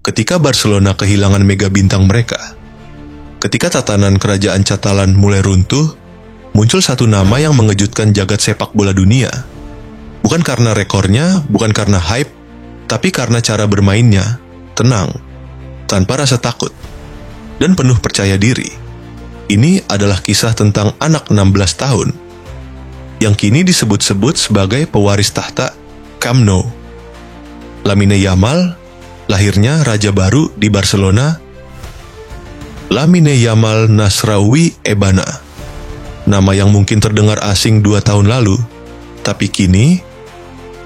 Ketika Barcelona kehilangan mega bintang mereka, ketika tatanan kerajaan Catalan mulai runtuh, muncul satu nama yang mengejutkan jagat sepak bola dunia. Bukan karena rekornya, bukan karena hype, tapi karena cara bermainnya, tenang, tanpa rasa takut, dan penuh percaya diri. Ini adalah kisah tentang anak 16 tahun, yang kini disebut-sebut sebagai pewaris tahta Camp Nou. Lamine Yamal, lahirnya raja baru di Barcelona, Lamine Yamal Nasraoui Ebana. Nama yang mungkin terdengar asing 2 tahun lalu, tapi kini,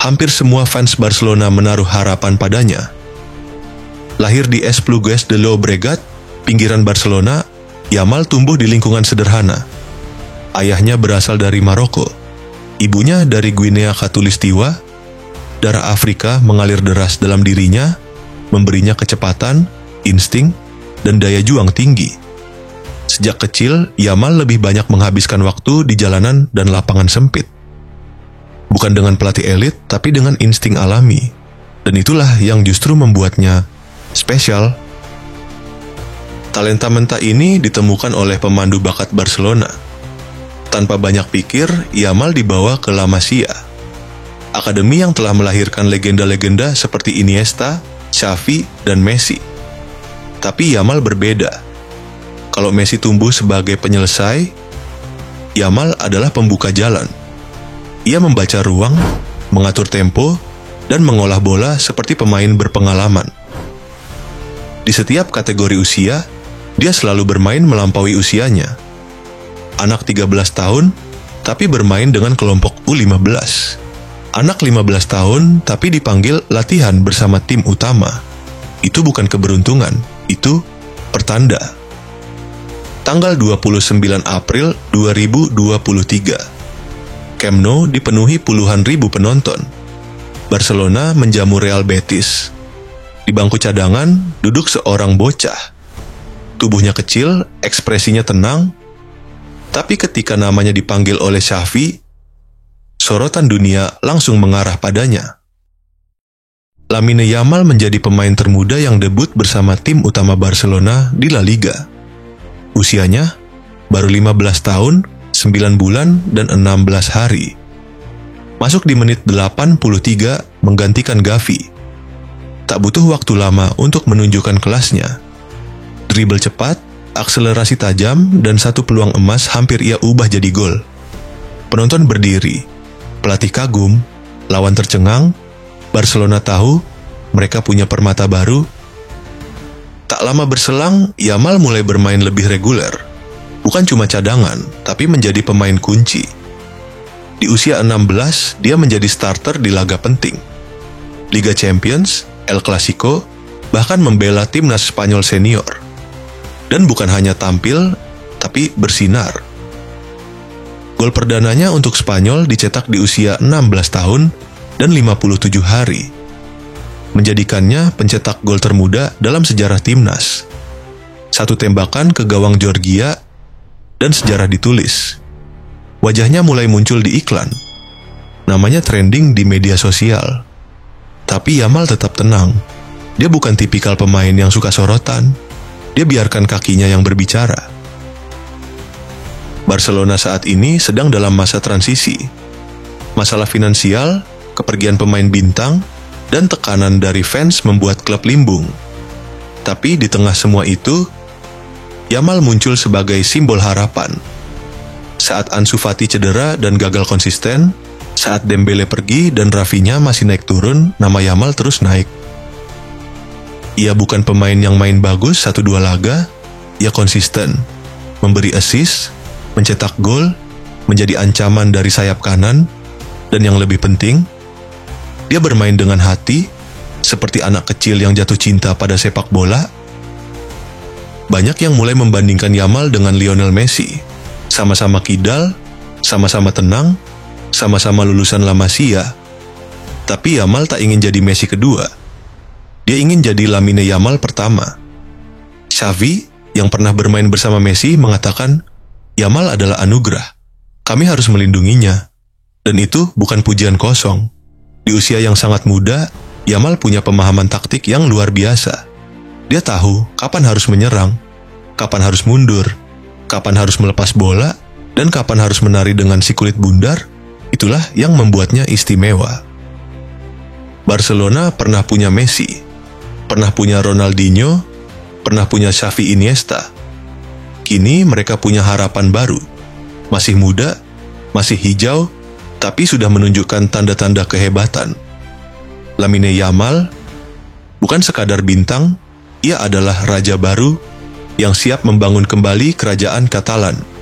hampir semua fans Barcelona menaruh harapan padanya. Lahir di Esplugues de Llobregat, pinggiran Barcelona, Yamal tumbuh di lingkungan sederhana. Ayahnya berasal dari Maroko, ibunya dari Guinea Khatulistiwa. Darah Afrika mengalir deras dalam dirinya, memberinya kecepatan, insting, dan daya juang tinggi. Sejak kecil, Yamal lebih banyak menghabiskan waktu di jalanan dan lapangan sempit. Bukan dengan pelatih elit, tapi dengan insting alami. Dan itulah yang justru membuatnya spesial. Talenta mentah ini ditemukan oleh pemandu bakat Barcelona. Tanpa banyak pikir, Yamal dibawa ke La Masia, akademi yang telah melahirkan legenda-legenda seperti Iniesta, Xavi, dan Messi. Tapi Yamal berbeda. Kalau Messi tumbuh sebagai penyelesai, Yamal adalah pembuka jalan. Ia membaca ruang, mengatur tempo, dan mengolah bola seperti pemain berpengalaman. Di setiap kategori usia, dia selalu bermain melampaui usianya. Anak 13 tahun, tapi bermain dengan kelompok U15. Anak 15 tahun, tapi dipanggil latihan bersama tim utama. Itu bukan keberuntungan, itu pertanda. Tanggal 29 April 2023. Camp Nou dipenuhi puluhan ribu penonton. Barcelona menjamu Real Betis. Di bangku cadangan, duduk seorang bocah. Tubuhnya kecil, ekspresinya tenang. Tapi ketika namanya dipanggil oleh Xavi, sorotan dunia langsung mengarah padanya. Lamine Yamal menjadi pemain termuda yang debut bersama tim utama Barcelona di La Liga. Usianya baru 15 tahun, 9 bulan, dan 16 hari. Masuk di menit 83 menggantikan Gavi. Tak butuh waktu lama untuk menunjukkan kelasnya. Dribble cepat, akselerasi tajam, dan satu peluang emas hampir ia ubah jadi gol. Penonton berdiri. Pelatih kagum, lawan tercengang, Barcelona tahu mereka punya permata baru. Tak lama berselang, Yamal mulai bermain lebih reguler. Bukan cuma cadangan, tapi menjadi pemain kunci. Di usia 16, dia menjadi starter di laga penting. Liga Champions, El Clasico, bahkan membela timnas Spanyol senior. Dan bukan hanya tampil, tapi bersinar. Gol perdananya untuk Spanyol dicetak di usia 16 tahun dan 57 hari. Menjadikannya pencetak gol termuda dalam sejarah timnas. Satu tembakan ke gawang Georgia dan sejarah ditulis. Wajahnya mulai muncul di iklan. Namanya trending di media sosial. Tapi Yamal tetap tenang. Dia bukan tipikal pemain yang suka sorotan. Dia biarkan kakinya yang berbicara. Barcelona saat ini sedang dalam masa transisi. Masalah finansial, kepergian pemain bintang, dan tekanan dari fans membuat klub limbung. Tapi di tengah semua itu, Yamal muncul sebagai simbol harapan. Saat Ansu Fati cedera dan gagal konsisten, saat Dembele pergi dan Rafinha masih naik turun, nama Yamal terus naik. Ia bukan pemain yang main bagus 1-2 laga, ia konsisten, memberi assist, mencetak gol, menjadi ancaman dari sayap kanan, dan yang lebih penting, dia bermain dengan hati, seperti anak kecil yang jatuh cinta pada sepak bola. Banyak yang mulai membandingkan Yamal dengan Lionel Messi. Sama-sama kidal, sama-sama tenang, sama-sama lulusan La Masia. Tapi Yamal tak ingin jadi Messi kedua. Dia ingin jadi Lamine Yamal pertama. Xavi, yang pernah bermain bersama Messi, mengatakan, Yamal adalah anugerah. Kami harus melindunginya. Dan itu bukan pujian kosong. Di usia yang sangat muda, Yamal punya pemahaman taktik yang luar biasa. Dia tahu kapan harus menyerang, kapan harus mundur, kapan harus melepas bola, dan kapan harus menari dengan si kulit bundar. Itulah yang membuatnya istimewa. Barcelona pernah punya Messi, pernah punya Ronaldinho, pernah punya Xavi Iniesta. Kini mereka punya harapan baru. Masih muda, masih hijau, tapi sudah menunjukkan tanda-tanda kehebatan. Lamine Yamal bukan sekadar bintang, ia adalah raja baru yang siap membangun kembali kerajaan Katalan.